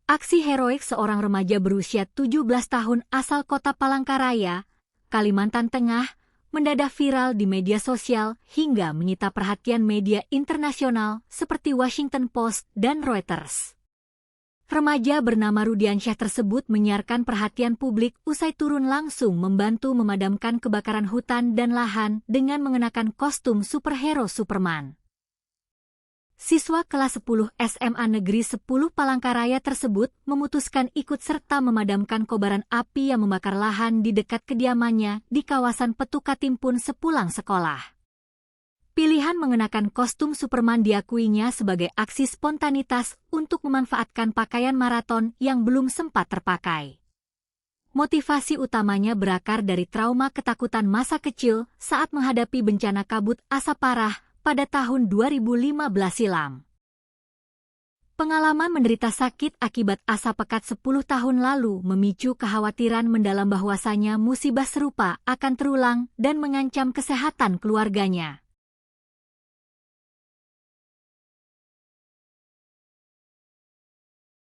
Aksi heroik seorang remaja berusia 17 tahun asal kota Palangkaraya, Kalimantan Tengah, mendadak viral di media sosial hingga menyita perhatian media internasional seperti Washington Post dan Reuters. Remaja bernama Rudiansyah tersebut menyiarkan perhatian publik usai turun langsung membantu memadamkan kebakaran hutan dan lahan dengan mengenakan kostum superhero Superman. Siswa kelas 10 SMA Negeri 10 Palangkaraya tersebut memutuskan ikut serta memadamkan kobaran api yang membakar lahan di dekat kediamannya di kawasan Petukatimpun sepulang sekolah. Pilihan mengenakan kostum Superman diakuinya sebagai aksi spontanitas untuk memanfaatkan pakaian maraton yang belum sempat terpakai. Motivasi utamanya berakar dari trauma ketakutan masa kecil saat menghadapi bencana kabut asap parah pada tahun 2015 silam. Pengalaman menderita sakit akibat asap pekat 10 tahun lalu memicu kekhawatiran mendalam bahwasanya musibah serupa akan terulang dan mengancam kesehatan keluarganya.